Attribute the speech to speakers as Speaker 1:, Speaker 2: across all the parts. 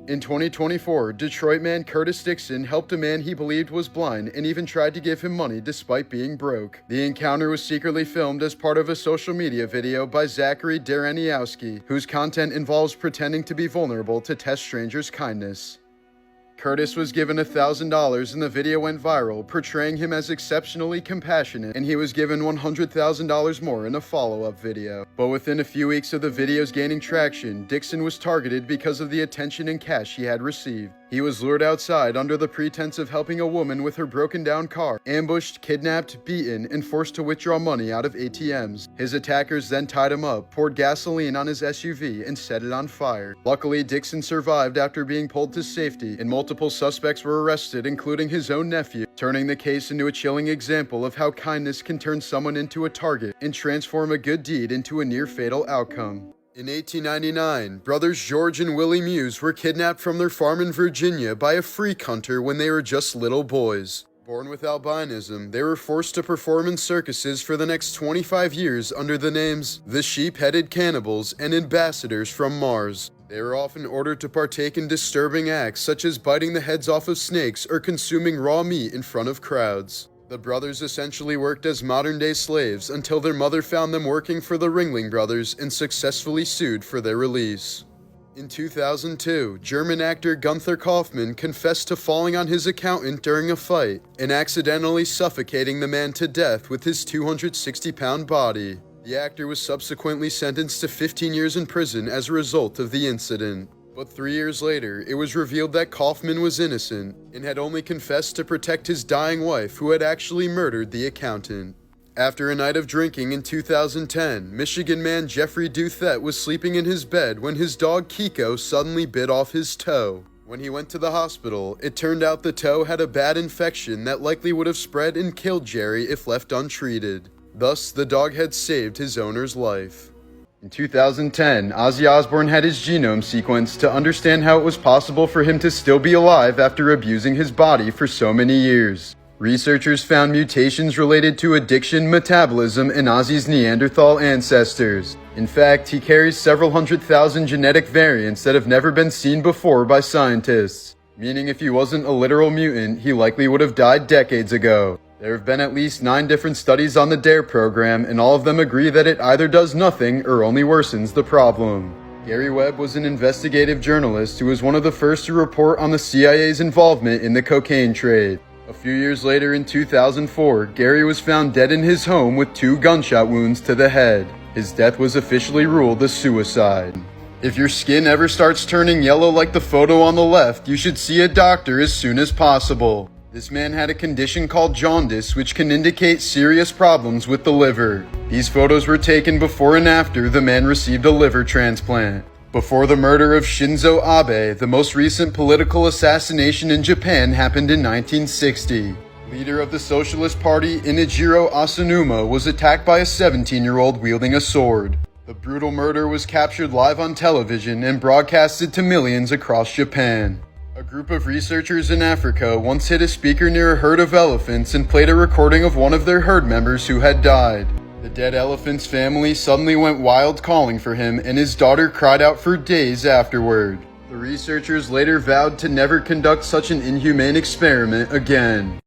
Speaker 1: In 2024, Detroit man Curtis Dixon helped a man he believed was blind and even tried to give him money despite being broke. The encounter was secretly filmed as part of a social media video by Zachary Dereniowski, whose content involves pretending to be vulnerable to test strangers' kindness. Curtis was given $1,000 and the video went viral, portraying him as exceptionally compassionate, and he was given $100,000 more in a follow-up video. But within a few weeks of the videos gaining traction, Dixon was targeted because of the attention and cash he had received. He was lured outside under the pretense of helping a woman with her broken-down car, ambushed, kidnapped, beaten, and forced to withdraw money out of ATMs. His attackers then tied him up, poured gasoline on his SUV, and set it on fire. Luckily, Dixon survived after being pulled to safety, and multiple suspects were arrested, including his own nephew, turning the case into a chilling example of how kindness can turn someone into a target and transform a good deed into a near-fatal outcome. In 1899, brothers George and Willie Muse were kidnapped from their farm in Virginia by a freak hunter when they were just little boys. Born with albinism, they were forced to perform in circuses for the next 25 years under the names the Sheep-Headed Cannibals and Ambassadors from Mars. They were often ordered to partake in disturbing acts such as biting the heads off of snakes or consuming raw meat in front of crowds. The brothers essentially worked as modern-day slaves until their mother found them working for the Ringling Brothers and successfully sued for their release. In 2002, German actor Gunther Kaufmann confessed to falling on his accountant during a fight and accidentally suffocating the man to death with his 260-pound body. The actor was subsequently sentenced to 15 years in prison as a result of the incident. But 3 years later, it was revealed that Kaufman was innocent and had only confessed to protect his dying wife, who had actually murdered the accountant. After a night of drinking in 2010, Michigan man Jeffrey Duthette was sleeping in his bed when his dog Kiko suddenly bit off his toe. When he went to the hospital, it turned out the toe had a bad infection that likely would have spread and killed Jerry if left untreated. Thus, the dog had saved his owner's life. In 2010, Ozzy Osbourne had his genome sequenced to understand how it was possible for him to still be alive after abusing his body for so many years. Researchers found mutations related to addiction, metabolism, and Ozzy's Neanderthal ancestors. In fact, he carries several 100,000 genetic variants that have never been seen before by scientists, meaning if he wasn't a literal mutant, he likely would have died decades ago. There have been at least 9 different studies on the DARE program, and all of them agree that it either does nothing or only worsens the problem. Gary Webb was an investigative journalist who was one of the first to report on the CIA's involvement in the cocaine trade. A few years later, in 2004, Gary was found dead in his home with 2 gunshot wounds to the head. His death was officially ruled a suicide. If your skin ever starts turning yellow like the photo on the left, you should see a doctor as soon as possible. This man had a condition called jaundice, which can indicate serious problems with the liver. These photos were taken before and after the man received a liver transplant. Before the murder of Shinzo Abe, the most recent political assassination in Japan happened in 1960. Leader of the Socialist Party, Inajiro Asanuma, was attacked by a 17-year-old wielding a sword. The brutal murder was captured live on television and broadcasted to millions across Japan. A group of researchers in Africa once hit a speaker near a herd of elephants and played a recording of one of their herd members who had died. The dead elephant's family suddenly went wild calling for him, and his daughter cried out for days afterward. The researchers later vowed to never conduct such an inhumane experiment again.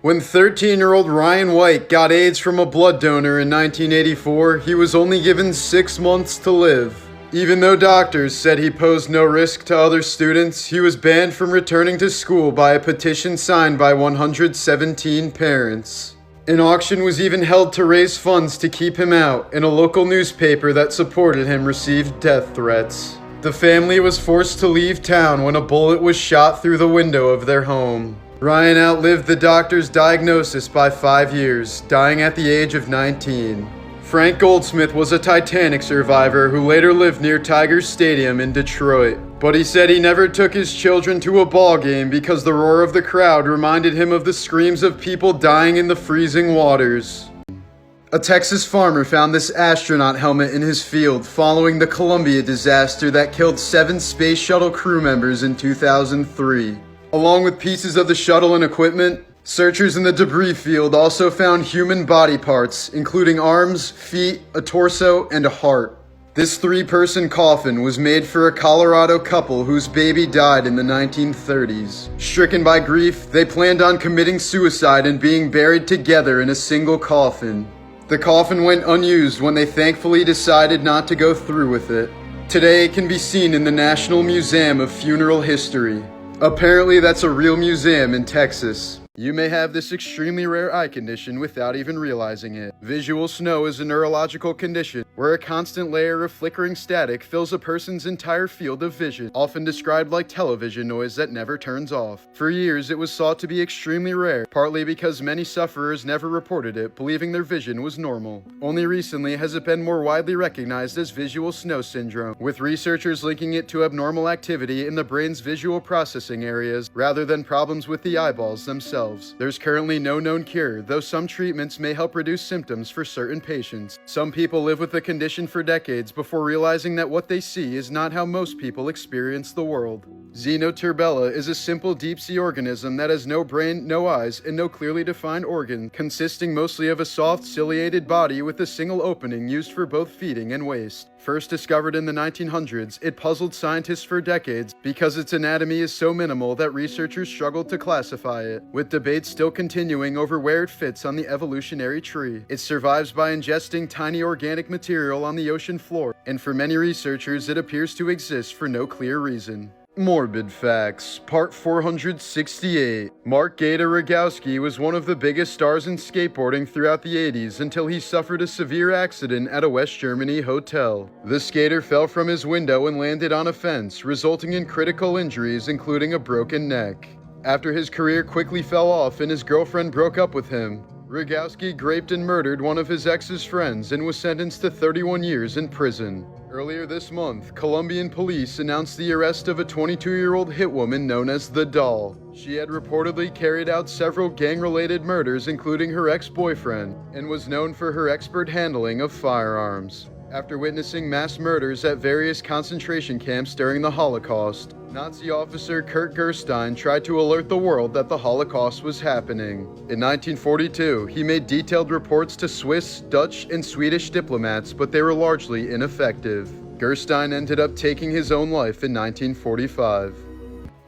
Speaker 1: When 13-year-old Ryan White got AIDS from a blood donor in 1984, he was only given 6 months to live. Even though doctors said he posed no risk to other students, he was banned from returning to school by a petition signed by 117 parents. An auction was even held to raise funds to keep him out, and a local newspaper that supported him received death threats. The family was forced to leave town when a bullet was shot through the window of their home. Ryan outlived the doctor's diagnosis by 5 years, dying at the age of 19. Frank Goldsmith was a Titanic survivor who later lived near Tiger Stadium in Detroit. But he said he never took his children to a ball game because the roar of the crowd reminded him of the screams of people dying in the freezing waters. A Texas farmer found this astronaut helmet in his field following the Columbia disaster that killed 7 space shuttle crew members in 2003. Along with pieces of the shuttle and equipment, searchers in the debris field also found human body parts, including arms, feet, a torso, and a heart. This three-person coffin was made for a Colorado couple whose baby died in the 1930s. Stricken by grief, they planned on committing suicide and being buried together in a single coffin. The coffin went unused when they thankfully decided not to go through with it. Today it can be seen in the National Museum of Funeral History. Apparently that's a real museum in Texas. You may have this extremely rare eye condition without even realizing it. Visual snow is a neurological condition where a constant layer of flickering static fills a person's entire field of vision, often described like television noise that never turns off. For years, it was thought to be extremely rare, partly because many sufferers never reported it, believing their vision was normal. Only recently has it been more widely recognized as visual snow syndrome, with researchers linking it to abnormal activity in the brain's visual processing areas rather than problems with the eyeballs themselves. There's currently no known cure, though some treatments may help reduce symptoms for certain patients. Some people live with the condition for decades before realizing that what they see is not how most people experience the world. Xenoturbella is a simple deep-sea organism that has no brain, no eyes, and no clearly defined organ, consisting mostly of a soft, ciliated body with a single opening used for both feeding and waste. First discovered in the 1900s, it puzzled scientists for decades because its anatomy is so minimal that researchers struggled to classify it, with debates still continuing over where it fits on the evolutionary tree. It survives by ingesting tiny organic material on the ocean floor, and for many researchers it appears to exist for no clear reason. Morbid Facts, Part 468. Mark Gator Rogowski was one of the biggest stars in skateboarding throughout the 80s until he suffered a severe accident at a West Germany hotel. The skater fell from his window and landed on a fence, resulting in critical injuries including a broken neck. After his career quickly fell off and his girlfriend broke up with him, Rogowski raped and murdered one of his ex's friends and was sentenced to 31 years in prison. Earlier this month, Colombian police announced the arrest of a 22-year-old hitwoman known as The Doll. She had reportedly carried out several gang-related murders, including her ex-boyfriend, and was known for her expert handling of firearms. After witnessing mass murders at various concentration camps during the Holocaust, Nazi officer Kurt Gerstein tried to alert the world that the Holocaust was happening. In 1942, he made detailed reports to Swiss, Dutch, and Swedish diplomats, but they were largely ineffective. Gerstein ended up taking his own life in 1945.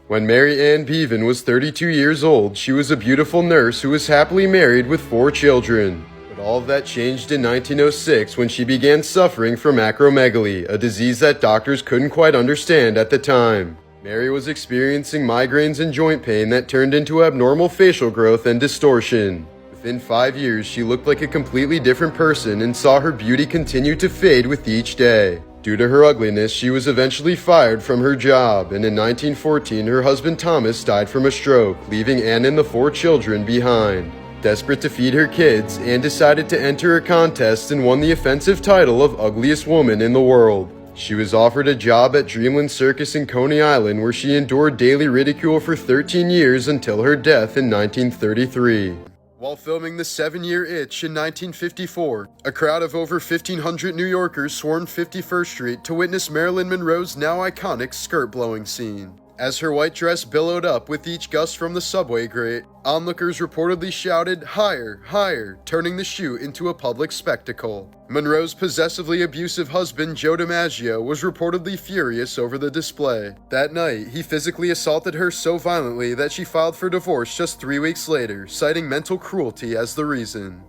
Speaker 1: When Mary Ann Bevan was 32 years old, she was a beautiful nurse who was happily married with 4 children. But all of that changed in 1906 when she began suffering from acromegaly, a disease that doctors couldn't quite understand at the time. Mary was experiencing migraines and joint pain that turned into abnormal facial growth and distortion. Within 5 years, she looked like a completely different person and saw her beauty continue to fade with each day. Due to her ugliness, she was eventually fired from her job, and in 1914, her husband Thomas died from a stroke, leaving Anne and the 4 children behind. Desperate to feed her kids, Anne decided to enter a contest and won the offensive title of Ugliest Woman in the World. She was offered a job at Dreamland Circus in Coney Island, where she endured daily ridicule for 13 years until her death in 1933. While filming The 7-Year Itch in 1954, a crowd of over 1,500 New Yorkers swarmed 51st Street to witness Marilyn Monroe's now iconic skirt-blowing scene. As her white dress billowed up with each gust from the subway grate, onlookers reportedly shouted, "Higher, higher," turning the shoot into a public spectacle. Monroe's possessively abusive husband, Joe DiMaggio, was reportedly furious over the display. That night, he physically assaulted her so violently that she filed for divorce just 3 weeks later, citing mental cruelty as the reason.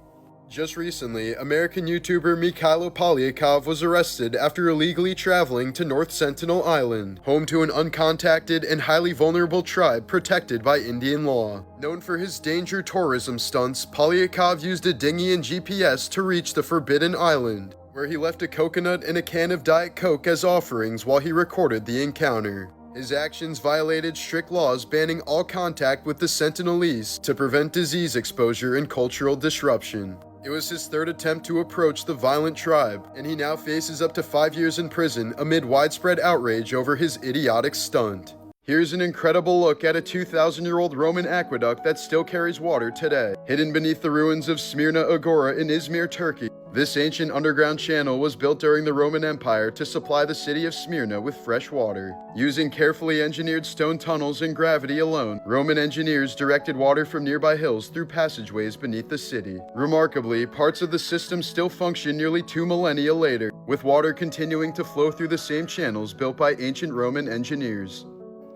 Speaker 1: Just recently, American YouTuber Mikhailo Polyakov was arrested after illegally traveling to North Sentinel Island, home to an uncontacted and highly vulnerable tribe protected by Indian law. Known for his danger tourism stunts, Polyakov used a dinghy and GPS to reach the Forbidden Island, where he left a coconut and a can of Diet Coke as offerings while he recorded the encounter. His actions violated strict laws banning all contact with the Sentinelese to prevent disease exposure and cultural disruption. It was his 3rd attempt to approach the violent tribe, and he now faces up to 5 years in prison amid widespread outrage over his idiotic stunt. Here's an incredible look at a 2,000-year-old Roman aqueduct that still carries water today. Hidden beneath the ruins of Smyrna Agora in Izmir, Turkey, This ancient underground channel was built during the Roman Empire to supply the city of Smyrna with fresh water. Using carefully engineered stone tunnels and gravity alone, Roman engineers directed water from nearby hills through passageways beneath the city. Remarkably, parts of the system still function nearly 2 millennia later, with water continuing to flow through the same channels built by ancient Roman engineers.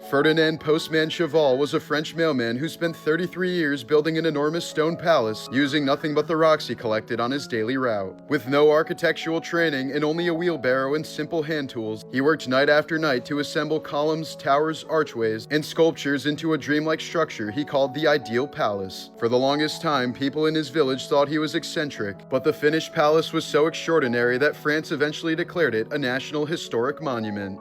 Speaker 1: Ferdinand Postman Cheval was a French mailman who spent 33 years building an enormous stone palace using nothing but the rocks he collected on his daily route. With no architectural training and only a wheelbarrow and simple hand tools, he worked night after night to assemble columns, towers, archways, and sculptures into a dreamlike structure he called the ideal palace. For the longest time, people in his village thought he was eccentric, but the finished palace was so extraordinary that France eventually declared it a National Historic Monument.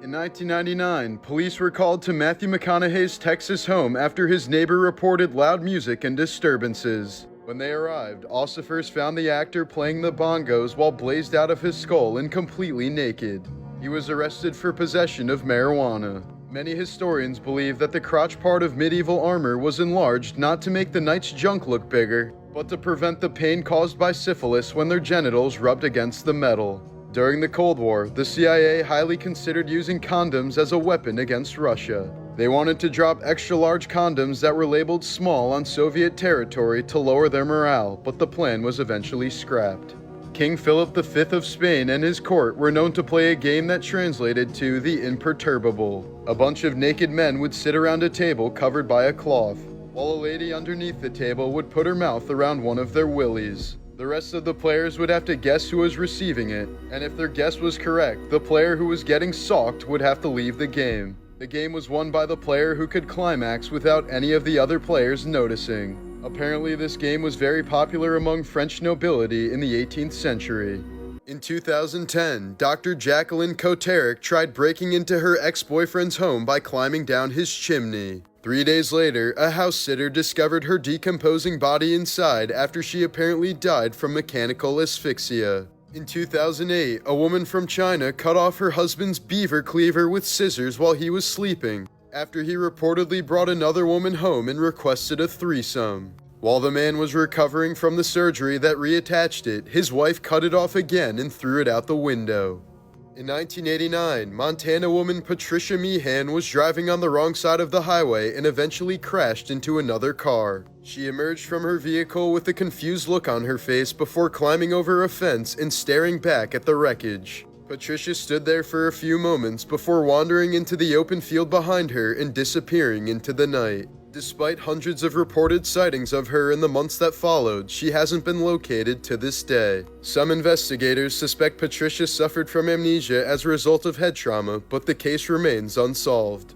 Speaker 1: In 1999, police were called to Matthew McConaughey's Texas home after his neighbor reported loud music and disturbances. When they arrived, officers found the actor playing the bongos while blazed out of his skull and completely naked. He was arrested for possession of marijuana. Many historians believe that the crotch part of medieval armor was enlarged not to make the knight's junk look bigger, but to prevent the pain caused by syphilis when their genitals rubbed against the metal. During the Cold War, the CIA highly considered using condoms as a weapon against Russia. They wanted to drop extra-large condoms that were labeled small on Soviet territory to lower their morale, but the plan was eventually scrapped. King Philip V of Spain and his court were known to play a game that translated to the imperturbable. A bunch of naked men would sit around a table covered by a cloth, while a lady underneath the table would put her mouth around one of their willies. The rest of the players would have to guess who was receiving it, and if their guess was correct, the player who was getting socked would have to leave the game. The game was won by the player who could climax without any of the other players noticing. Apparently, this game was very popular among French nobility in the 18th century. In 2010, Dr. Jacqueline Koterick tried breaking into her ex-boyfriend's home by climbing down his chimney. 3 days later, a house sitter discovered her decomposing body inside after she apparently died from mechanical asphyxia. In 2008, a woman from China cut off her husband's beaver cleaver with scissors while he was sleeping, after he reportedly brought another woman home and requested a threesome. While the man was recovering from the surgery that reattached it, his wife cut it off again and threw it out the window. In 1989, Montana woman Patricia Meehan was driving on the wrong side of the highway and eventually crashed into another car. She emerged from her vehicle with a confused look on her face before climbing over a fence and staring back at the wreckage. Patricia stood there for a few moments before wandering into the open field behind her and disappearing into the night. Despite hundreds of reported sightings of her in the months that followed, she hasn't been located to this day. Some investigators suspect Patricia suffered from amnesia as a result of head trauma, but the case remains unsolved.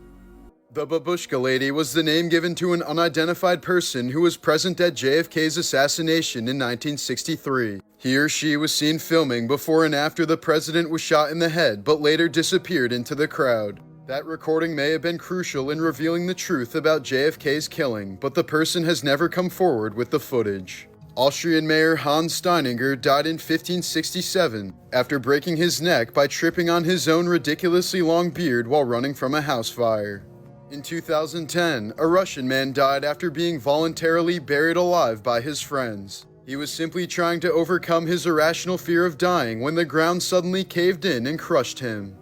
Speaker 1: The Babushka Lady was the name given to an unidentified person who was present at JFK's assassination in 1963. He or she was seen filming before and after the president was shot in the head, but later disappeared into the crowd. That recording may have been crucial in revealing the truth about JFK's killing, but the person has never come forward with the footage. Austrian Mayor Hans Steininger died in 1567 after breaking his neck by tripping on his own ridiculously long beard while running from a house fire. In 2010, a Russian man died after being voluntarily buried alive by his friends. He was simply trying to overcome his irrational fear of dying when the ground suddenly caved in and crushed him.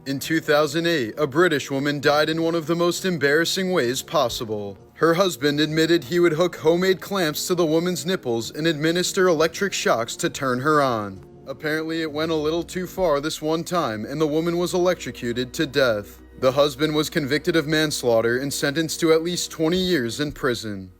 Speaker 1: In 2008, a British woman died in one of the most embarrassing ways possible. Her husband admitted he would hook homemade clamps to the woman's nipples and administer electric shocks to turn her on. Apparently, it went a little too far this one time, and the woman was electrocuted to death. The husband was convicted of manslaughter and sentenced to at least 20 years in prison.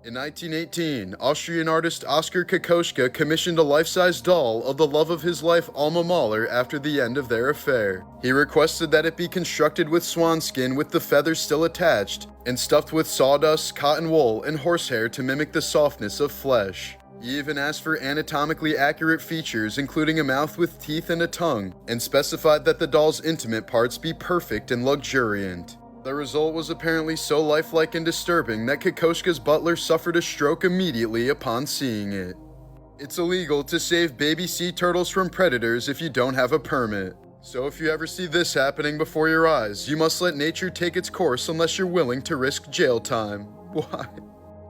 Speaker 1: In 1918, Austrian artist Oskar Kokoschka commissioned a life-size doll of the love of his life Alma Mahler after the end of their affair. He requested that it be constructed with swan skin with the feathers still attached, and stuffed with sawdust, cotton wool, and horsehair to mimic the softness of flesh. He even asked for anatomically accurate features, including a mouth with teeth and a tongue, and specified that the doll's intimate parts be perfect and luxuriant. The result was apparently so lifelike and disturbing that Kokoschka's butler suffered a stroke immediately upon seeing it. It's illegal to save baby sea turtles from predators if you don't have a permit. So if you ever see this happening before your eyes, you must let nature take its course unless you're willing to risk jail time. Why?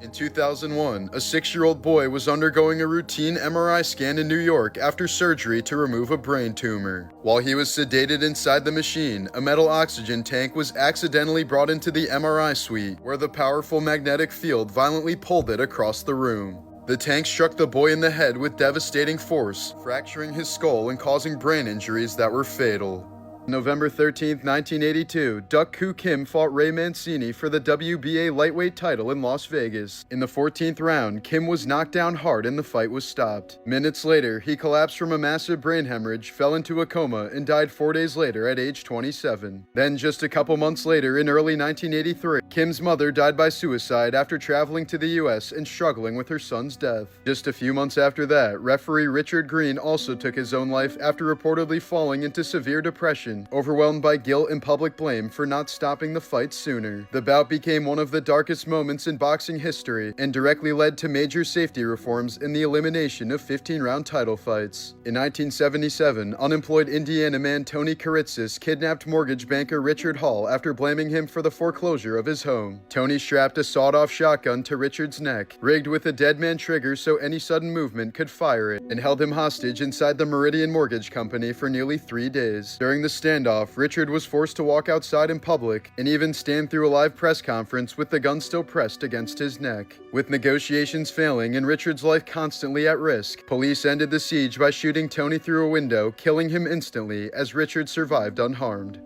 Speaker 1: In 2001, a 6-year-old boy was undergoing a routine MRI scan in New York after surgery to remove a brain tumor. While he was sedated inside the machine, a metal oxygen tank was accidentally brought into the MRI suite, where the powerful magnetic field violently pulled it across the room. The tank struck the boy in the head with devastating force, fracturing his skull and causing brain injuries that were fatal. November 13, 1982, Duck Koo Kim fought Ray Mancini for the WBA lightweight title in Las Vegas. In the 14th round, Kim was knocked down hard and the fight was stopped. Minutes later, he collapsed from a massive brain hemorrhage, fell into a coma, and died 4 days later at age 27. Then, just a couple months later, in early 1983, Kim's mother died by suicide after traveling to the US and struggling with her son's death. Just a few months after that, referee Richard Green also took his own life after reportedly falling into severe depression, overwhelmed by guilt and public blame for not stopping the fight sooner. The bout became one of the darkest moments in boxing history and directly led to major safety reforms and the elimination of 15-round title fights. In 1977, unemployed Indiana man Tony Kuritzis kidnapped mortgage banker Richard Hall after blaming him for the foreclosure of his home. Tony strapped a sawed-off shotgun to Richard's neck, rigged with a dead man trigger so any sudden movement could fire it, and held him hostage inside the Meridian Mortgage Company for nearly 3 days. During the standoff, Richard was forced to walk outside in public and even stand through a live press conference with the gun still pressed against his neck. With negotiations failing and Richard's life constantly at risk, police ended the siege by shooting Tony through a window, killing him instantly as Richard survived unharmed.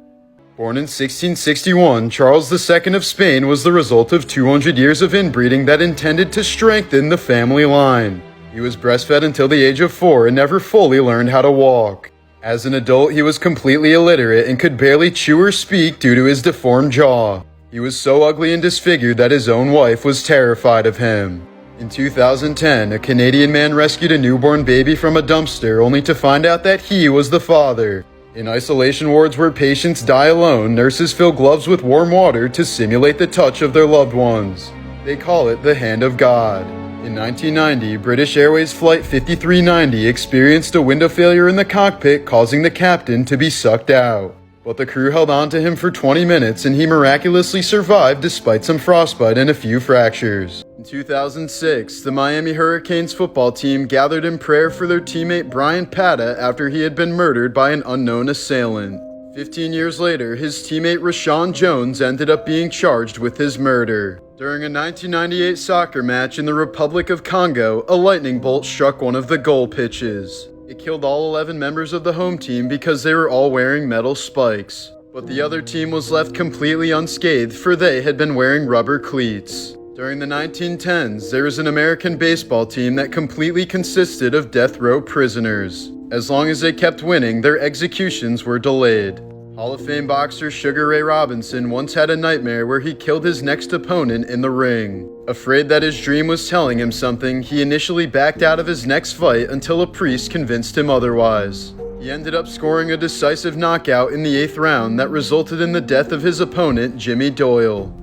Speaker 1: Born in 1661, Charles II of Spain was the result of 200 years of inbreeding that intended to strengthen the family line. He was breastfed until the age of 4 and never fully learned how to walk. As an adult, he was completely illiterate and could barely chew or speak due to his deformed jaw. He was so ugly and disfigured that his own wife was terrified of him. In 2010, a Canadian man rescued a newborn baby from a dumpster only to find out that he was the father. In isolation wards where patients die alone, nurses fill gloves with warm water to simulate the touch of their loved ones. They call it the hand of God. In 1990, British Airways Flight 5390 experienced a window failure in the cockpit, causing the captain to be sucked out. But the crew held on to him for 20 minutes and he miraculously survived despite some frostbite and a few fractures. In 2006, the Miami Hurricanes football team gathered in prayer for their teammate Brian Pata after he had been murdered by an unknown assailant. 15 years later, his teammate Rashawn Jones ended up being charged with his murder. During a 1998 soccer match in the Republic of Congo, a lightning bolt struck one of the goal pitches. It killed all 11 members of the home team because they were all wearing metal spikes. But the other team was left completely unscathed, for they had been wearing rubber cleats. During the 1910s, there was an American baseball team that completely consisted of death row prisoners. As long as they kept winning, their executions were delayed. Hall of Fame boxer Sugar Ray Robinson once had a nightmare where he killed his next opponent in the ring. Afraid that his dream was telling him something, he initially backed out of his next fight until a priest convinced him otherwise. He ended up scoring a decisive knockout in the 8th round that resulted in the death of his opponent, Jimmy Doyle.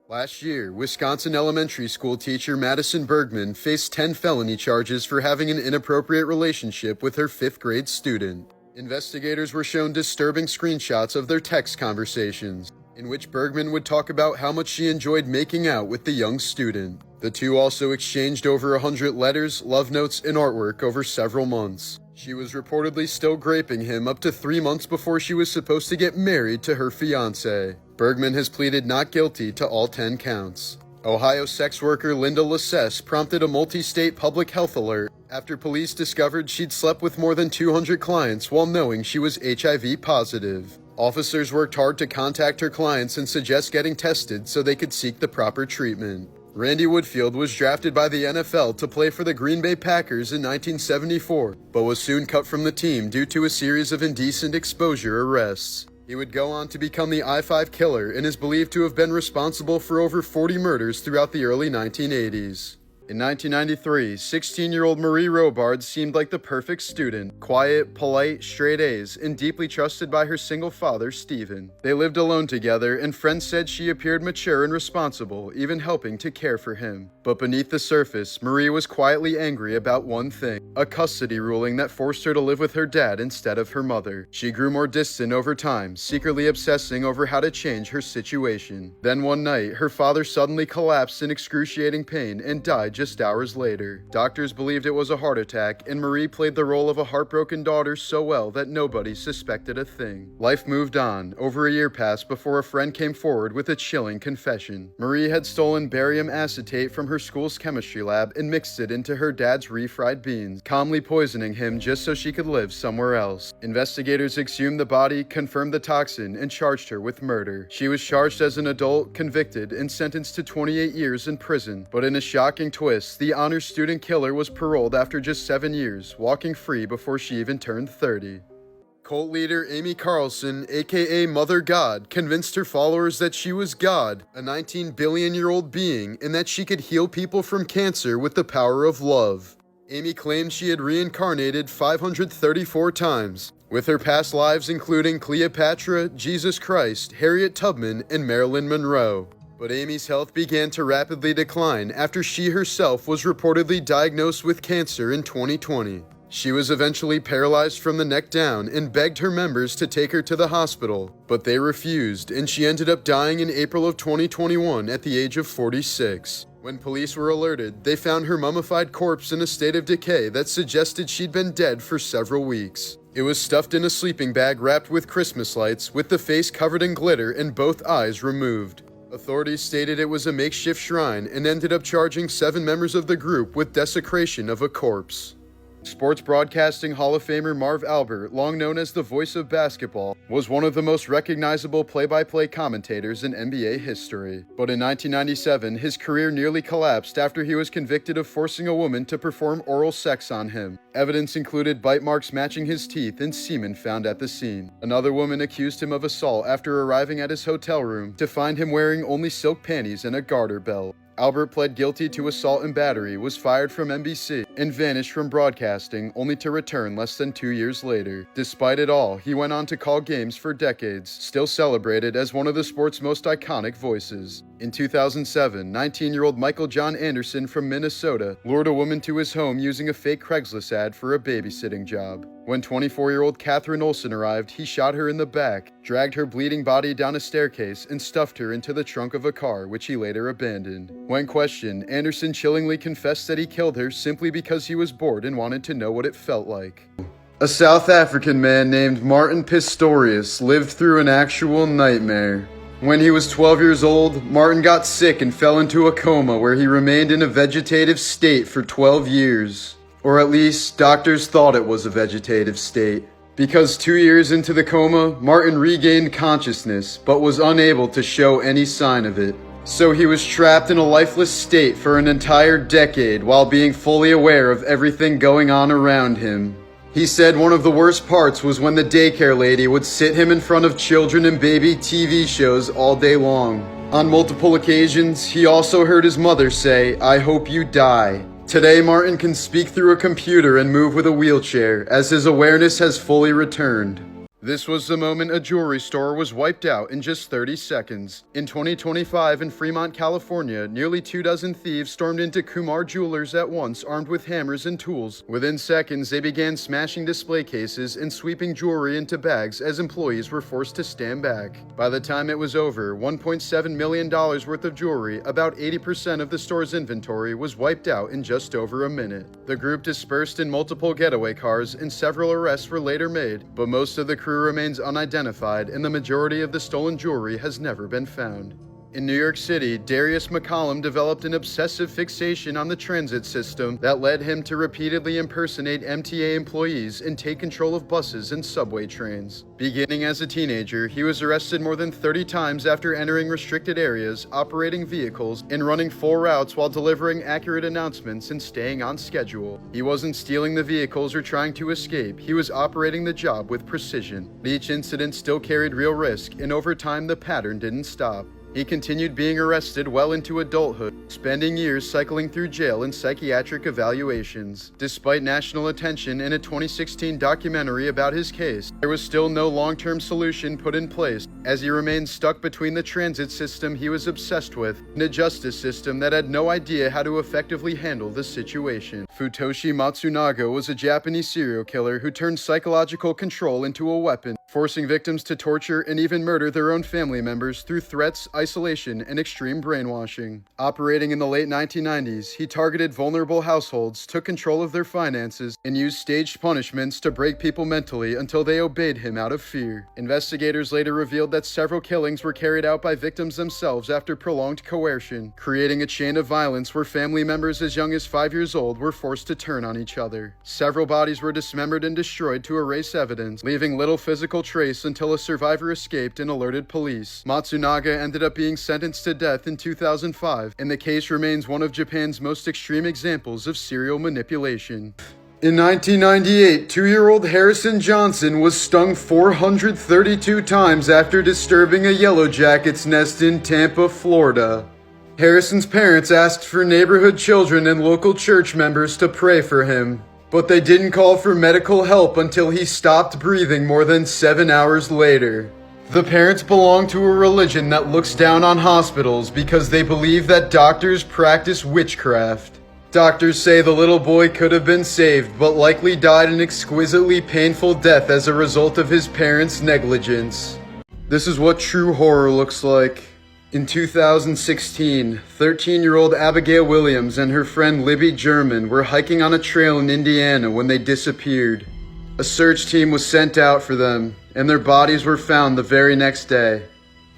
Speaker 1: Last year, Wisconsin elementary school teacher Madison Bergman faced 10 felony charges for having an inappropriate relationship with her 5th grade student. Investigators were shown disturbing screenshots of their text conversations, in which Bergman would talk about how much she enjoyed making out with the young student. The two also exchanged over 100 letters, love notes, and artwork over several months. She was reportedly still graping him up to 3 months before she was supposed to get married to her fiancé. Bergman has pleaded not guilty to all 10 counts. Ohio sex worker Linda Lassess prompted a multi-state public health alert after police discovered she'd slept with more than 200 clients while knowing she was HIV positive. Officers worked hard to contact her clients and suggest getting tested so they could seek the proper treatment. Randy Woodfield was drafted by the NFL to play for the Green Bay Packers in 1974, but was soon cut from the team due to a series of indecent exposure arrests. He would go on to become the I-5 killer and is believed to have been responsible for over 40 murders throughout the early 1980s. In 1993, 16-year-old Marie Robard seemed like the perfect student, quiet, polite, straight A's, and deeply trusted by her single father, Stephen. They lived alone together, and friends said she appeared mature and responsible, even helping to care for him. But beneath the surface, Marie was quietly angry about one thing: a custody ruling that forced her to live with her dad instead of her mother. She grew more distant over time, secretly obsessing over how to change her situation. Then one night, her father suddenly collapsed in excruciating pain and died just hours later. Doctors believed it was a heart attack, and Marie played the role of a heartbroken daughter so well that nobody suspected a thing. Life moved on. Over a year passed before a friend came forward with a chilling confession. Marie had stolen barium acetate from her school's chemistry lab and mixed it into her dad's refried beans, calmly poisoning him just so she could live somewhere else. Investigators exhumed the body, confirmed the toxin, and charged her with murder. She was charged as an adult, convicted, and sentenced to 28 years in prison. But in a shocking twist, the honor student killer was paroled after just 7 years, walking free before she even turned 30. Cult leader Amy Carlson, aka Mother God, convinced her followers that she was God, a 19-billion-year-old being, and that she could heal people from cancer with the power of love. Amy claimed she had reincarnated 534 times, with her past lives including Cleopatra, Jesus Christ, Harriet Tubman, and Marilyn Monroe. But Amy's health began to rapidly decline after she herself was reportedly diagnosed with cancer in 2020. She was eventually paralyzed from the neck down and begged her members to take her to the hospital, but they refused, and she ended up dying in April of 2021 at the age of 46. When police were alerted, they found her mummified corpse in a state of decay that suggested she'd been dead for several weeks. It was stuffed in a sleeping bag wrapped with Christmas lights, with the face covered in glitter and both eyes removed. Authorities stated it was a makeshift shrine and ended up charging 7 members of the group with desecration of a corpse. Sports Broadcasting Hall of Famer Marv Albert, long known as the voice of basketball, was one of the most recognizable play-by-play commentators in NBA history. But in 1997, his career nearly collapsed after he was convicted of forcing a woman to perform oral sex on him. Evidence included bite marks matching his teeth and semen found at the scene. Another woman accused him of assault after arriving at his hotel room to find him wearing only silk panties and a garter belt. Albert pled guilty to assault and battery, was fired from NBC, and vanished from broadcasting, only to return less than 2 years later. Despite it all, he went on to call games for decades, still celebrated as one of the sport's most iconic voices. In 2007, 19-year-old Michael John Anderson from Minnesota lured a woman to his home using a fake Craigslist ad for a babysitting job. When 24-year-old Catherine Olson arrived, he shot her in the back, dragged her bleeding body down a staircase, and stuffed her into the trunk of a car, which he later abandoned. When questioned, Anderson chillingly confessed that he killed her simply because he was bored and wanted to know what it felt like. A South African man named Martin Pistorius lived through an actual nightmare. When he was 12 years old, Martin got sick and fell into a coma where he remained in a vegetative state for 12 years. Or at least, doctors thought it was a vegetative state. Because 2 years into the coma, Martin regained consciousness, but was unable to show any sign of it. So he was trapped in a lifeless state for an entire decade while being fully aware of everything going on around him. He said one of the worst parts was when the daycare lady would sit him in front of children and baby TV shows all day long. On multiple occasions, he also heard his mother say, "I hope you die." Today, Martin can speak through a computer and move with a wheelchair, as his awareness has fully returned. This was the moment a jewelry store was wiped out in just 30 seconds. In 2025 in Fremont, California, nearly 24 thieves stormed into Kumar Jewelers at once, armed with hammers and tools. Within seconds, they began smashing display cases and sweeping jewelry into bags as employees were forced to stand back. By the time it was over, $1.7 million worth of jewelry, about 80% of the store's inventory, was wiped out in just over a minute. The group dispersed in multiple getaway cars and several arrests were later made, but most of the crew remains unidentified and the majority of the stolen jewelry has never been found. In New York City, Darius McCollum developed an obsessive fixation on the transit system that led him to repeatedly impersonate MTA employees and take control of buses and subway trains. Beginning as a teenager, he was arrested more than 30 times after entering restricted areas, operating vehicles, and running full routes while delivering accurate announcements and staying on schedule. He wasn't stealing the vehicles or trying to escape, he was operating the job with precision. Each incident still carried real risk, and over time the pattern didn't stop. He continued being arrested well into adulthood, spending years cycling through jail and psychiatric evaluations. Despite national attention in a 2016 documentary about his case, there was still no long-term solution put in place, as he remained stuck between the transit system he was obsessed with and a justice system that had no idea how to effectively handle the situation. Futoshi Matsunaga was a Japanese serial killer who turned psychological control into a weapon, forcing victims to torture and even murder their own family members through threats, isolation, and extreme brainwashing. Operating in the late 1990s, he targeted vulnerable households, took control of their finances, and used staged punishments to break people mentally until they obeyed him out of fear. Investigators later revealed that several killings were carried out by victims themselves after prolonged coercion, creating a chain of violence where family members as young as 5 years old were forced to turn on each other. Several bodies were dismembered and destroyed to erase evidence, leaving little physical trace until a survivor escaped and alerted police. Matsunaga ended up being sentenced to death in 2005, and the case remains one of Japan's most extreme examples of serial manipulation. In 1998, 2-year-old Harrison Johnson was stung 432 times after disturbing a yellow jacket's nest in Tampa, Florida. Harrison's parents asked for neighborhood children and local church members to pray for him, but they didn't call for medical help until he stopped breathing more than 7 hours later. The parents belong to a religion that looks down on hospitals because they believe that doctors practice witchcraft. Doctors say the little boy could have been saved, but likely died an exquisitely painful death as a result of his parents' negligence. This is what true horror looks like. In 2016, 13-year-old Abigail Williams and her friend Libby German were hiking on a trail in Indiana when they disappeared. A search team was sent out for them, and their bodies were found the very next day.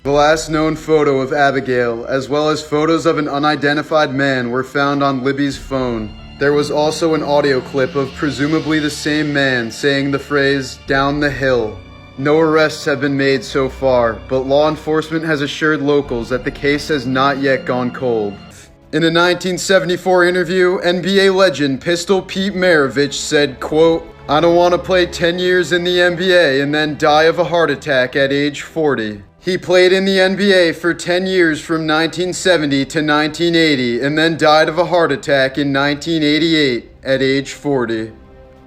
Speaker 1: The last known photo of Abigail, as well as photos of an unidentified man, were found on Libby's phone. There was also an audio clip of presumably the same man saying the phrase, "down the hill." No arrests have been made so far, but law enforcement has assured locals that the case has not yet gone cold. In a 1974 interview, NBA legend Pistol Pete Maravich said, quote, "I don't want to play 10 years in the NBA and then die of a heart attack at age 40. He played in the NBA for 10 years from 1970 to 1980 and then died of a heart attack in 1988 at age 40.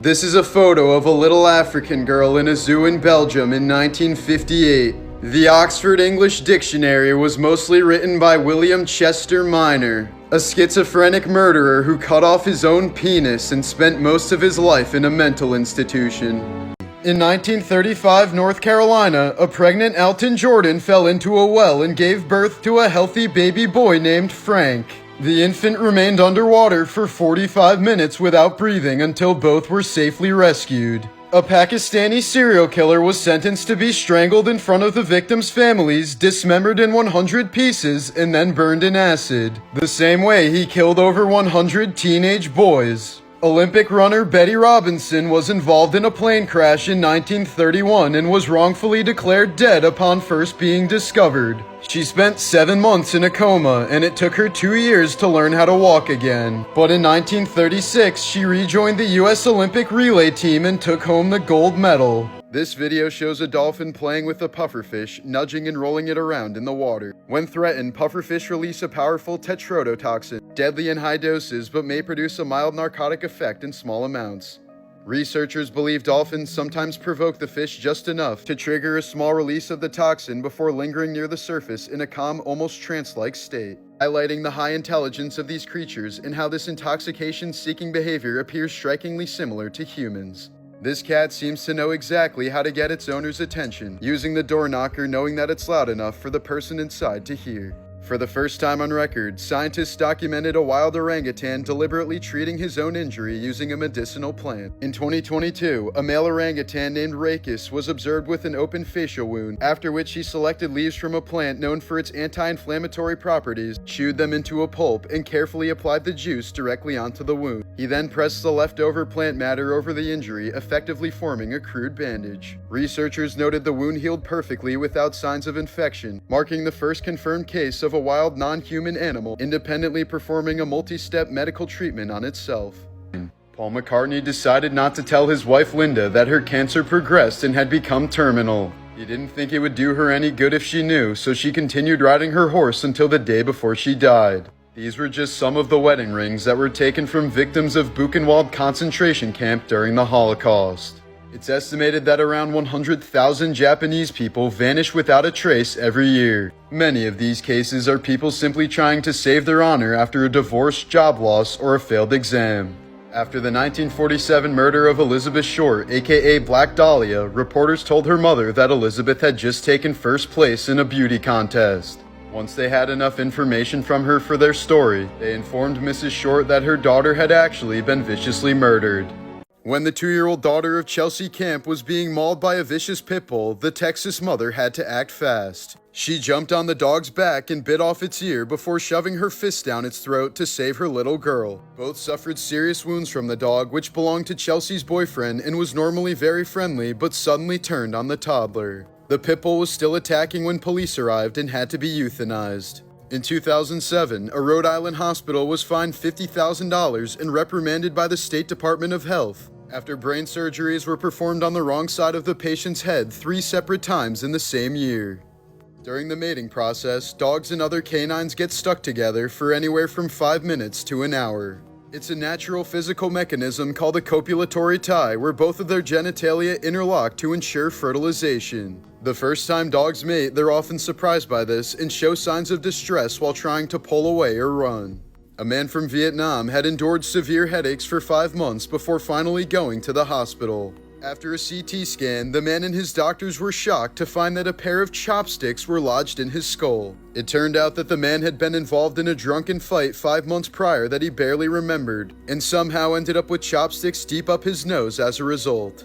Speaker 1: This is a photo of a little African girl in a zoo in Belgium in 1958. The Oxford English Dictionary was mostly written by William Chester Minor, a schizophrenic murderer who cut off his own penis and spent most of his life in a mental institution. In 1935 North Carolina, a pregnant Elton Jordan fell into a well and gave birth to a healthy baby boy named Frank. The infant remained underwater for 45 minutes without breathing until both were safely rescued. A Pakistani serial killer was sentenced to be strangled in front of the victims' families, dismembered in 100 pieces, and then burned in acid. The same way he killed over 100 teenage boys. Olympic runner Betty Robinson was involved in a plane crash in 1931 and was wrongfully declared dead upon first being discovered. She spent 7 months in a coma, and it took her 2 years to learn how to walk again. But in 1936, she rejoined the U.S. Olympic relay team and took home the gold medal. This video shows a dolphin playing with a pufferfish, nudging and rolling it around in the water. When threatened, pufferfish release a powerful tetrodotoxin, deadly in high doses but may produce a mild narcotic effect in small amounts. Researchers believe dolphins sometimes provoke the fish just enough to trigger a small release of the toxin before lingering near the surface in a calm, almost trance-like state, highlighting the high intelligence of these creatures and how this intoxication-seeking behavior appears strikingly similar to humans. This cat seems to know exactly how to get its owner's attention, using the door knocker knowing that it's loud enough for the person inside to hear. For the first time on record, scientists documented a wild orangutan deliberately treating his own injury using a medicinal plant. In 2022, a male orangutan named Rakis was observed with an open facial wound, after which he selected leaves from a plant known for its anti-inflammatory properties, chewed them into a pulp, and carefully applied the juice directly onto the wound. He then pressed the leftover plant matter over the injury, effectively forming a crude bandage. Researchers noted the wound healed perfectly without signs of infection, marking the first confirmed case of a wild non-human animal independently performing a multi-step medical treatment on itself. Paul McCartney decided not to tell his wife Linda that her cancer progressed and had become terminal. He didn't think it would do her any good if she knew, so she continued riding her horse until the day before she died. These were just some of the wedding rings that were taken from victims of Buchenwald concentration camp during the Holocaust. It's estimated that around 100,000 Japanese people vanish without a trace every year. Many of these cases are people simply trying to save their honor after a divorce, job loss, or a failed exam. After the 1947 murder of Elizabeth Short, aka Black Dahlia, reporters told her mother that Elizabeth had just taken first place in a beauty contest. Once they had enough information from her for their story, they informed Mrs. Short that her daughter had actually been viciously murdered. When the 2-year-old daughter of Chelsea Camp was being mauled by a vicious pit bull, the Texas mother had to act fast. She jumped on the dog's back and bit off its ear before shoving her fist down its throat to save her little girl. Both suffered serious wounds from the dog, which belonged to Chelsea's boyfriend and was normally very friendly, but suddenly turned on the toddler. The pit bull was still attacking when police arrived and had to be euthanized. In 2007, a Rhode Island hospital was fined $50,000 and reprimanded by the State Department of Health after brain surgeries were performed on the wrong side of the patient's head 3 separate times in the same year. During the mating process, dogs and other canines get stuck together for anywhere from 5 minutes to an hour. It's a natural physical mechanism called a copulatory tie where both of their genitalia interlock to ensure fertilization. The first time dogs mate, they're often surprised by this and show signs of distress while trying to pull away or run. A man from Vietnam had endured severe headaches for 5 months before finally going to the hospital. After a CT scan, the man and his doctors were shocked to find that a pair of chopsticks were lodged in his skull. It turned out that the man had been involved in a drunken fight 5 months prior that he barely remembered, and somehow ended up with chopsticks deep up his nose as a result.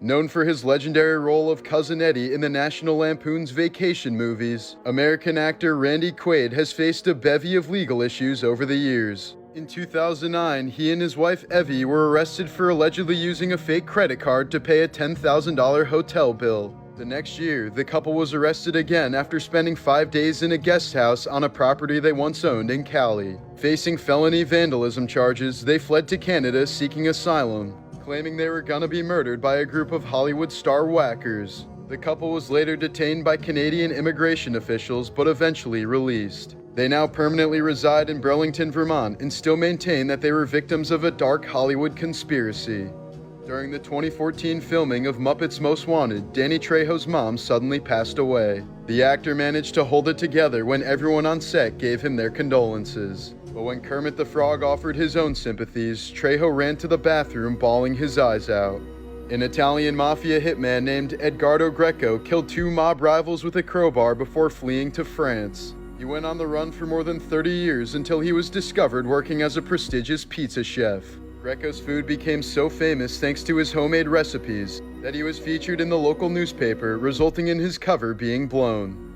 Speaker 1: Known for his legendary role of Cousin Eddie in the National Lampoon's Vacation movies, American actor Randy Quaid has faced a bevy of legal issues over the years. In 2009, he and his wife Evie were arrested for allegedly using a fake credit card to pay a $10,000 hotel bill. The next year, the couple was arrested again after spending 5 days in a guest house on a property they once owned in Cali. Facing felony vandalism charges, they fled to Canada seeking asylum, claiming they were gonna be murdered by a group of Hollywood star whackers. The couple was later detained by Canadian immigration officials but eventually released. They now permanently reside in Burlington, Vermont, and still maintain that they were victims of a dark Hollywood conspiracy. During the 2014 filming of Muppets Most Wanted, Danny Trejo's mom suddenly passed away. The actor managed to hold it together when everyone on set gave him their condolences. But when Kermit the Frog offered his own sympathies, Trejo ran to the bathroom bawling his eyes out. An Italian mafia hitman named Edgardo Greco killed 2 mob rivals with a crowbar before fleeing to France. He went on the run for more than 30 years until he was discovered working as a prestigious pizza chef. Greco's food became so famous thanks to his homemade recipes that he was featured in the local newspaper, resulting in his cover being blown.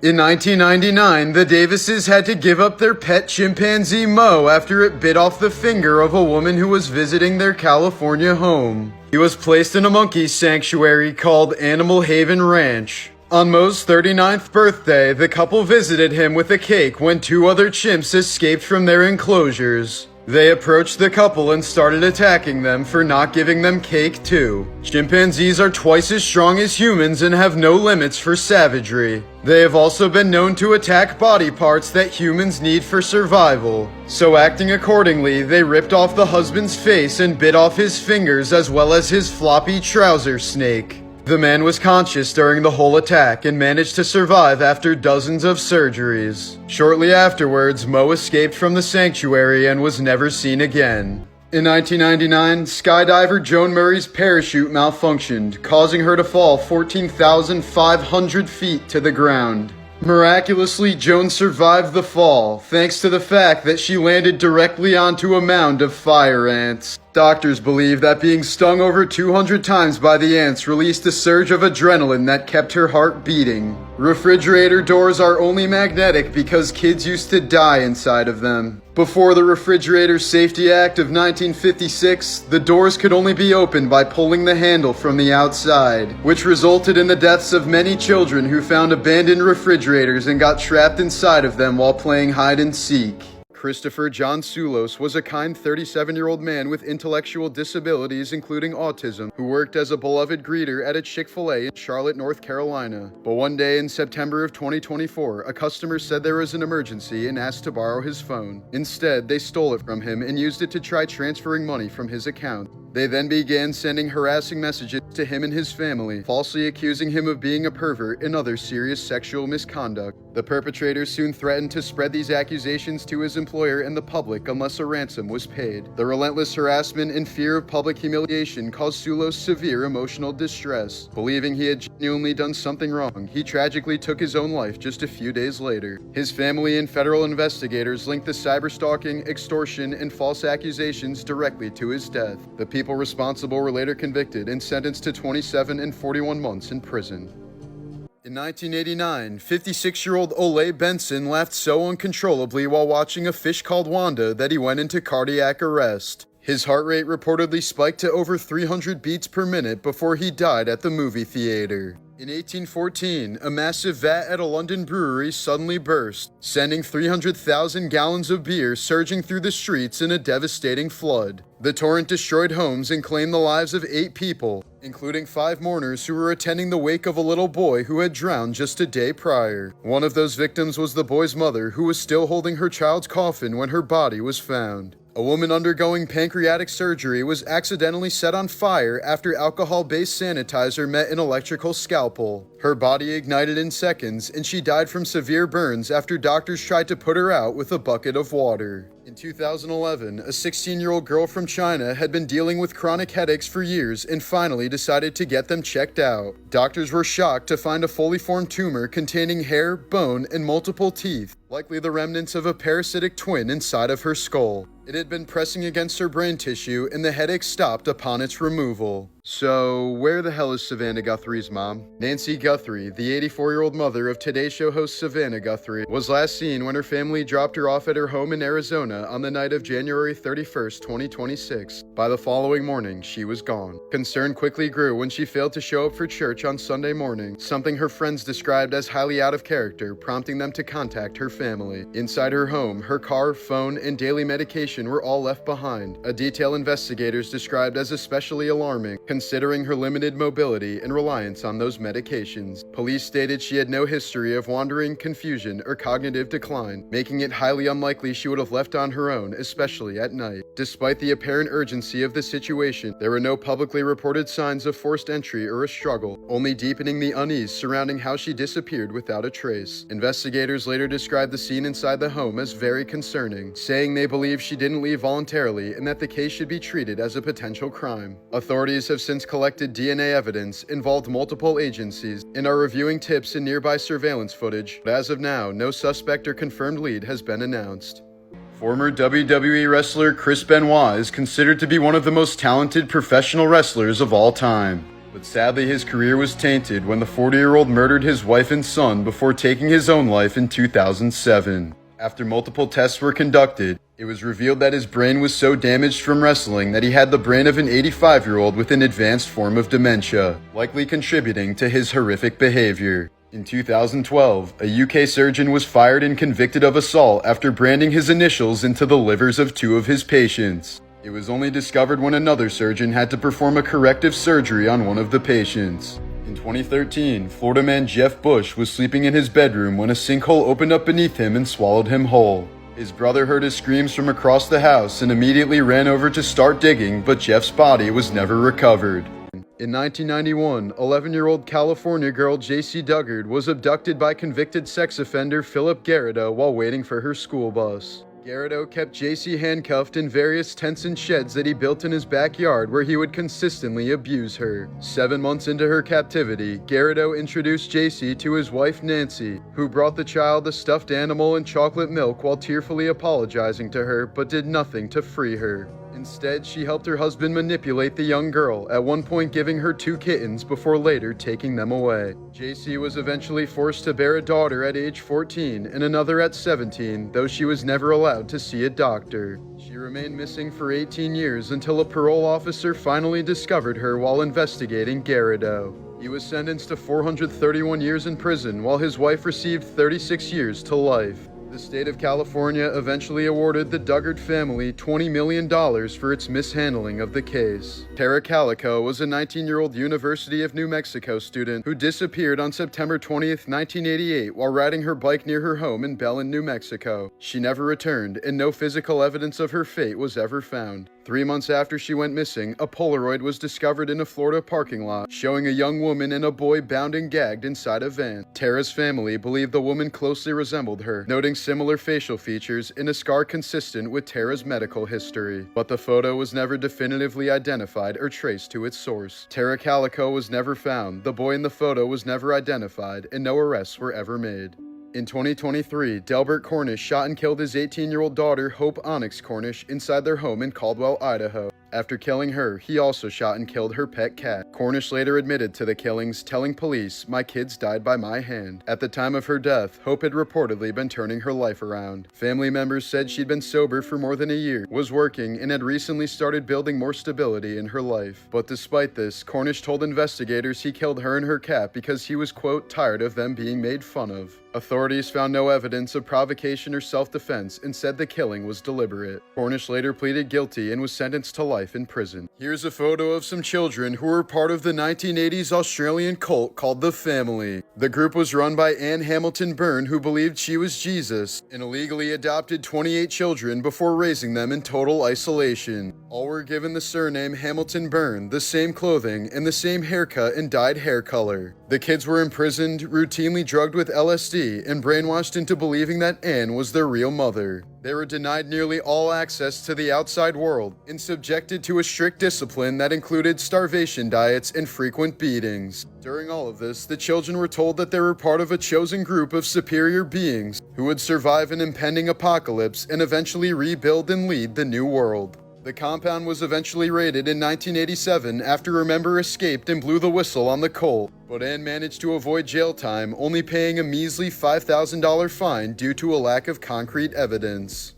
Speaker 1: In 1999, the Davises had to give up their pet chimpanzee Mo after it bit off the finger of a woman who was visiting their California home. He was placed in a monkey sanctuary called Animal Haven Ranch. On Mo's 39th birthday, the couple visited him with a cake when 2 other chimps escaped from their enclosures. They approached the couple and started attacking them for not giving them cake too. Chimpanzees are twice as strong as humans and have no limits for savagery. They have also been known to attack body parts that humans need for survival. So acting accordingly, they ripped off the husband's face and bit off his fingers as well as his floppy trouser snake. The man was conscious during the whole attack and managed to survive after dozens of surgeries. Shortly afterwards, Mo escaped from the sanctuary and was never seen again. In 1999, skydiver Joan Murray's parachute malfunctioned, causing her to fall 14,500 feet to the ground. Miraculously, Joan survived the fall, thanks to the fact that she landed directly onto a mound of fire ants. Doctors believe that being stung over 200 times by the ants released a surge of adrenaline that kept her heart beating. Refrigerator doors are only magnetic because kids used to die inside of them. Before the Refrigerator Safety Act of 1956, the doors could only be opened by pulling the handle from the outside, which resulted in the deaths of many children who found abandoned refrigerators and got trapped inside of them while playing hide and seek. Christopher John Sulos was a kind 37-year-old man with intellectual disabilities including autism who worked as a beloved greeter at a Chick-fil-A in Charlotte, North Carolina. But one day in September of 2024, a customer said there was an emergency and asked to borrow his phone. Instead, they stole it from him and used it to try transferring money from his account. They then began sending harassing messages to him and his family, falsely accusing him of being a pervert and other serious sexual misconduct. The perpetrators soon threatened to spread these accusations to his employer and the public unless a ransom was paid. The relentless harassment and fear of public humiliation caused Sulos severe emotional distress. Believing he had genuinely done something wrong, he tragically took his own life just a few days later. His family and federal investigators linked the cyberstalking, extortion, and false accusations directly to his death. The people responsible were later convicted and sentenced to 27 and 41 months in prison. In 1989, 56-year-old Ole Benson laughed so uncontrollably while watching a fish called Wanda that he went into cardiac arrest. His heart rate reportedly spiked to over 300 beats per minute before he died at the movie theater. In 1814, a massive vat at a London brewery suddenly burst, sending 300,000 gallons of beer surging through the streets in a devastating flood. The torrent destroyed homes and claimed the lives of 8 people, including 5 mourners who were attending the wake of a little boy who had drowned just a day prior. One of those victims was the boy's mother, who was still holding her child's coffin when her body was found. A woman undergoing pancreatic surgery was accidentally set on fire after alcohol-based sanitizer met an electrical scalpel. Her body ignited in seconds, and she died from severe burns after doctors tried to put her out with a bucket of water. In 2011, a 16-year-old girl from China had been dealing with chronic headaches for years and finally decided to get them checked out. Doctors were shocked to find a fully formed tumor containing hair, bone, and multiple teeth, likely the remnants of a parasitic twin inside of her skull. It had been pressing against her brain tissue, and the headache stopped upon its removal. So, where the hell is Savannah Guthrie's mom? Nancy Guthrie, the 84-year-old mother of Today Show host Savannah Guthrie, was last seen when her family dropped her off at her home in Arizona on the night of January 31st, 2026. By the following morning, she was gone. Concern quickly grew when she failed to show up for church on Sunday morning, something her friends described as highly out of character, prompting them to contact her family. Inside her home, her car, phone, and daily medication were all left behind, a detail investigators described as especially alarming, considering her limited mobility and reliance on those medications. Police stated she had no history of wandering, confusion, or cognitive decline, making it highly unlikely she would have left on her own, especially at night. Despite the apparent urgency of the situation, there were no publicly reported signs of forced entry or a struggle, only deepening the unease surrounding how she disappeared without a trace. Investigators later described the scene inside the home as very concerning, saying they believe she didn't leave voluntarily and that the case should be treated as a potential crime. Authorities have since collected DNA evidence, involved multiple agencies, and are reviewing tips and nearby surveillance footage, but as of now, no suspect or confirmed lead has been announced. Former WWE wrestler Chris Benoit is considered to be one of the most talented professional wrestlers of all time. But sadly, his career was tainted when the 40-year-old murdered his wife and son before taking his own life in 2007. After multiple tests were conducted, it was revealed that his brain was so damaged from wrestling that he had the brain of an 85-year-old with an advanced form of dementia, likely contributing to his horrific behavior. In 2012, a UK surgeon was fired and convicted of assault after branding his initials into the livers of 2 of his patients. It was only discovered when another surgeon had to perform a corrective surgery on one of the patients. In 2013, Florida man Jeff Bush was sleeping in his bedroom when a sinkhole opened up beneath him and swallowed him whole. His brother heard his screams from across the house and immediately ran over to start digging, but Jeff's body was never recovered. In 1991, 11-year-old California girl JC Duggard was abducted by convicted sex offender Philip Garrido while waiting for her school bus. Garrido kept JC handcuffed in various tents and sheds that he built in his backyard where he would consistently abuse her. 7 months into her captivity, Garrido introduced JC to his wife Nancy, who brought the child a stuffed animal and chocolate milk while tearfully apologizing to her, but did nothing to free her. Instead, she helped her husband manipulate the young girl, at one point giving her 2 kittens before later taking them away. JC was eventually forced to bear a daughter at age 14 and another at 17, though she was never allowed to see a doctor. She remained missing for 18 years until a parole officer finally discovered her while investigating Garrido. He was sentenced to 431 years in prison while his wife received 36 years to life. The state of California eventually awarded the Duggard family $20 million for its mishandling of the case. Tara Calico was a 19-year-old University of New Mexico student who disappeared on September 20th, 1988 while riding her bike near her home in Belen, New Mexico. She never returned, and no physical evidence of her fate was ever found. 3 months after she went missing, a Polaroid was discovered in a Florida parking lot, showing a young woman and a boy bound and gagged inside a van. Tara's family believed the woman closely resembled her, noting similar facial features and a scar consistent with Tara's medical history. But the photo was never definitively identified or traced to its source. Tara Calico was never found, the boy in the photo was never identified, and no arrests were ever made. In 2023, Delbert Cornish shot and killed his 18-year-old daughter, Hope Onyx Cornish, inside their home in Caldwell, Idaho. After killing her, he also shot and killed her pet cat. Cornish later admitted to the killings, telling police, "My kids died by my hand." At the time of her death, Hope had reportedly been turning her life around. Family members said she'd been sober for more than a year, was working, and had recently started building more stability in her life. But despite this, Cornish told investigators he killed her and her cat because he was, quote, "tired of them being made fun of." Authorities found no evidence of provocation or self-defense and said the killing was deliberate. Cornish later pleaded guilty and was sentenced to life in prison. Here's a photo of some children who were part of the 1980s Australian cult called The Family. The group was run by Anne Hamilton Byrne, who believed she was Jesus, and illegally adopted 28 children before raising them in total isolation. All were given the surname Hamilton Byrne, the same clothing, and the same haircut and dyed hair color. The kids were imprisoned, routinely drugged with LSD, and brainwashed into believing that Anne was their real mother. They were denied nearly all access to the outside world and subjected to a strict discipline that included starvation diets and frequent beatings. During all of this, the children were told that they were part of a chosen group of superior beings who would survive an impending apocalypse and eventually rebuild and lead the new world. The compound was eventually raided in 1987 after a member escaped and blew the whistle on the cult, but Anne managed to avoid jail time, only paying a measly $5,000 fine due to a lack of concrete evidence.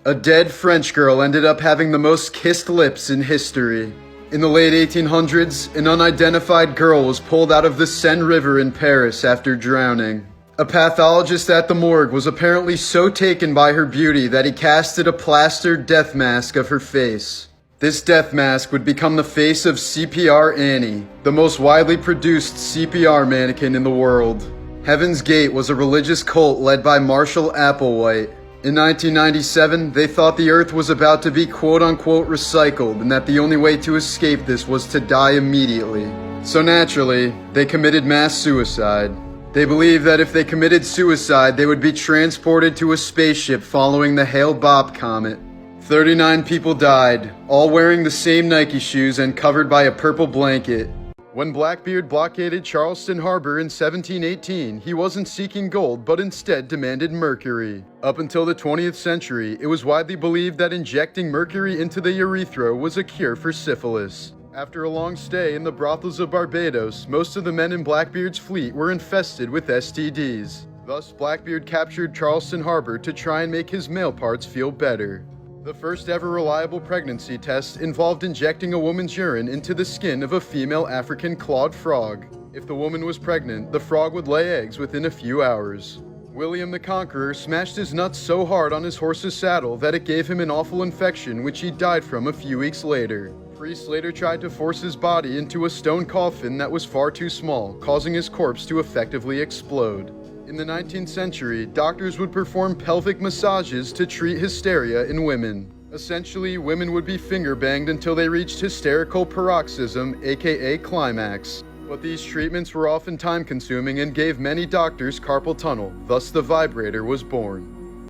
Speaker 1: A dead French girl ended up having the most kissed lips in history. In the late 1800s, an unidentified girl was pulled out of the Seine River in Paris after drowning. A pathologist at the morgue was apparently so taken by her beauty that he casted a plastered death mask of her face. This death mask would become the face of CPR Annie, the most widely produced CPR mannequin in the world. Heaven's Gate was a religious cult led by Marshall Applewhite. In 1997, they thought the earth was about to be quote-unquote recycled and that the only way to escape this was to die immediately. So naturally, they committed mass suicide. They believed that if they committed suicide, they would be transported to a spaceship following the Hale-Bopp comet. 39 people died, all wearing the same Nike shoes and covered by a purple blanket. When Blackbeard blockaded Charleston Harbor in 1718, he wasn't seeking gold, but instead demanded mercury. Up until the 20th century, it was widely believed that injecting mercury into the urethra was a cure for syphilis. After a long stay in the brothels of Barbados, most of the men in Blackbeard's fleet were infested with STDs. Thus, Blackbeard captured Charleston Harbor to try and make his male parts feel better. The first ever reliable pregnancy test involved injecting a woman's urine into the skin of a female African clawed frog. If the woman was pregnant, the frog would lay eggs within a few hours. William the Conqueror smashed his nuts so hard on his horse's saddle that it gave him an awful infection which he died from a few weeks later. Priests later tried to force his body into a stone coffin that was far too small, causing his corpse to effectively explode. In the 19th century, doctors would perform pelvic massages to treat hysteria in women. Essentially, women would be finger-banged until they reached hysterical paroxysm, aka climax. But these treatments were often time-consuming and gave many doctors carpal tunnel, thus the vibrator was born.